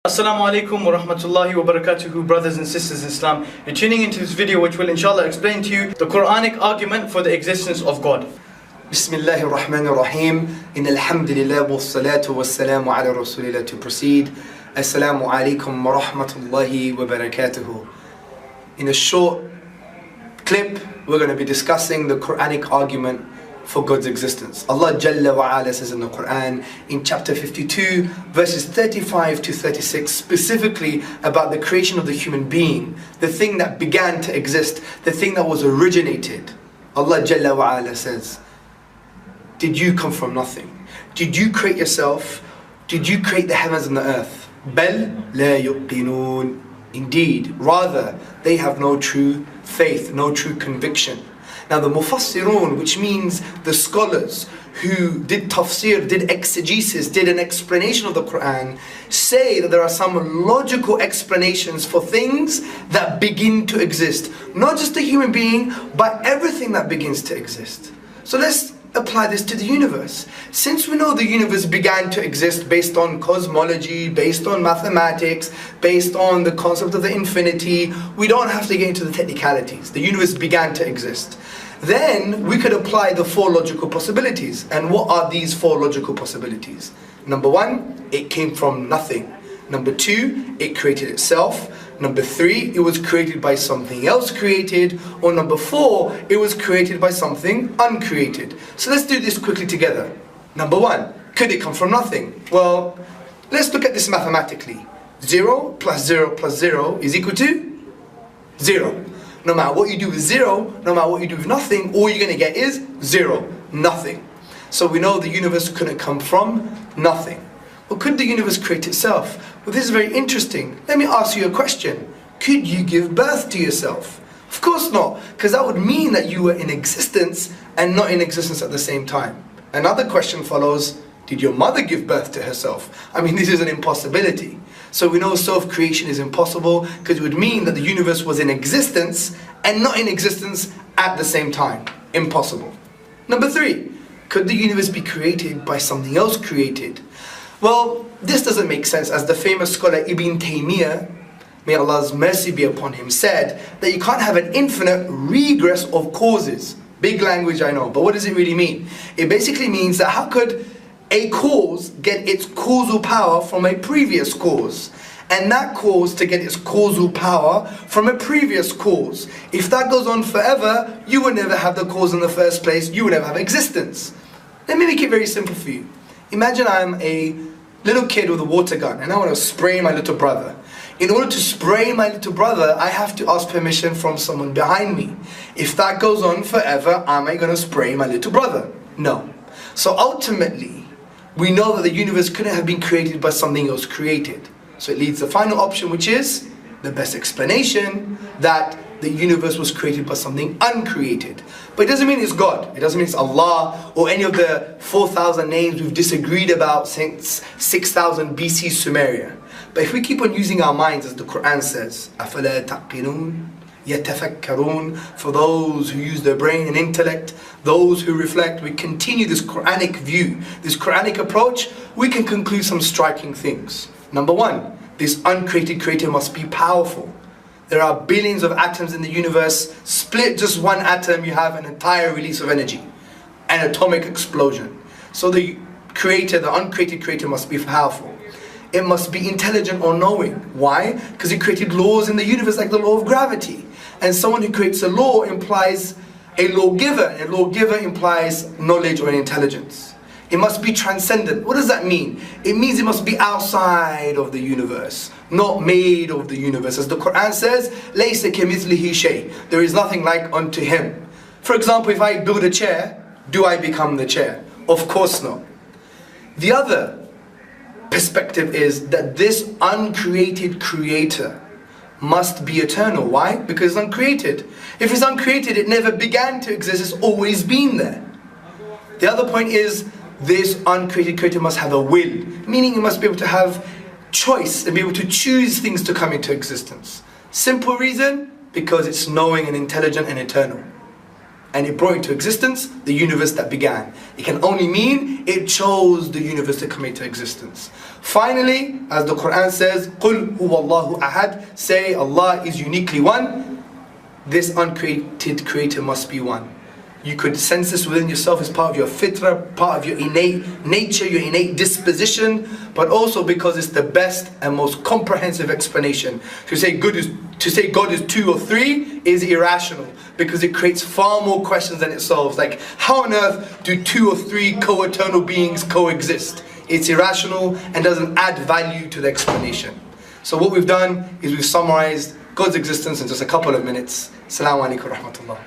Assalamu alaikum wa rahmatullahi wa barakatuhu, brothers and sisters in Islam. You're tuning into this video which will inshallah explain to you the Quranic argument for the existence of God. Bismillahir Rahmanir Rahim. Innal hamdulillah wassalatu wassalamu ala rasulillah. To proceed, Assalamu alaikum wa rahmatullahi wa barakatuhu. In a short clip, we're going to be discussing the Quranic argument for God's existence. Allah Jalla wa Ala says in the Quran in chapter 52 verses 35 to 36 specifically about the creation of the human being, the thing that began to exist, the thing that was originated. Allah Jalla wa Ala says, did you come from nothing? Did you create yourself? Did you create the heavens and the earth? Bal la yuqinun. Indeed, rather they have no true faith, no true conviction. Now the mufassirun, which means the scholars who did tafsir, did exegesis, did an explanation of the Quran, say that there are some logical explanations for things that begin to exist. Not just a human being, but everything that begins to exist. So let's apply this to the universe. Since we know the universe began to exist based on cosmology, based on mathematics, based on the concept of the infinity, we don't have to get into the technicalities. The universe began to exist. Then we could apply the four logical possibilities. And what are these four logical possibilities? Number one, it came from nothing. Number two, it created itself. Number three, it was created by something else created. Or number four, it was created by something uncreated. So let's do this quickly together. Number one, could it come from nothing? Well, let's look at this mathematically. 0 plus 0 plus 0 is equal to 0. No matter what you do with 0, no matter what you do with nothing, all you're going to get is 0, nothing. So we know the universe couldn't come from nothing. Well, could the universe create itself? Well, this is very interesting. Let me ask you a question. Could you give birth to yourself? Of course not, because that would mean that you were in existence and not in existence at the same time. Another question follows, did your mother give birth to herself? I mean, this is an impossibility. So we know self-creation is impossible because it would mean that the universe was in existence and not in existence at the same time. Impossible. Number three, could the universe be created by something else created? Well, this doesn't make sense, as the famous scholar Ibn Taymiyyah, may Allah's mercy be upon him, said that you can't have an infinite regress of causes. Big language, I know, but what does it really mean? It basically means that how could a cause get its causal power from a previous cause, and that cause to get its causal power from a previous cause? If that goes on forever, you would never have the cause in the first place, you would never have existence. Let me make it very simple for you. Imagine I'm a little kid with a water gun and I want to spray my little brother. In order to spray my little brother, I have to ask permission from someone behind me. If that goes on forever, am I going to spray my little brother? No. So ultimately, we know that the universe couldn't have been created by something else created. So it leads to the final option, which is the best explanation, that the universe was created by something uncreated. But it doesn't mean it's God. It doesn't mean it's Allah or any of the 4,000 names we've disagreed about since 6,000 BC Sumeria. But if we keep on using our minds, as the Quran says, أَفَلَا تَعْقِلُونَ يَتَفَكَّرُونَ, for those who use their brain and intellect, those who reflect, we continue this Quranic view, this Quranic approach, we can conclude some striking things. Number one, this uncreated creator must be powerful. There are billions of atoms in the universe. Split just one atom, you have an entire release of energy, an atomic explosion. So the creator, the uncreated creator, must be powerful. It must be intelligent or knowing. Why? Because it created laws in the universe like the law of gravity. And someone who creates a law implies a lawgiver. And a lawgiver implies knowledge or intelligence. It must be transcendent. What does that mean? It means it must be outside of the universe, not made of the universe. As the Quran says, لَيْسَ كَمِثْلِهِ شَيْءٍ, there is nothing like unto him. For example, if I build a chair, do I become the chair? Of course not. The other perspective is that this uncreated creator must be eternal. Why? Because it's uncreated. If it's uncreated, it never began to exist, it's always been there. The other point is, this uncreated creator must have a will, meaning it must be able to have choice and be able to choose things to come into existence. Simple reason, because it's knowing and intelligent and eternal. and it brought into existence the universe that began. It can only mean it chose the universe to come into existence. Finally, as the Quran says, قُلْ هُوَ اللَّهُ أَحَدٌ, say Allah is uniquely one. This uncreated creator must be one. You could sense this within yourself as part of your fitrah, part of your innate nature, your innate disposition, but also because it's the best and most comprehensive explanation. To say God is two or three is irrational, because it creates far more questions than it solves. Like, how on earth do two or three co-eternal beings coexist? It's irrational and doesn't add value to the explanation. So what we've done is we've summarized God's existence in just a couple of minutes. Assalamu alaikum wa rahmatullah.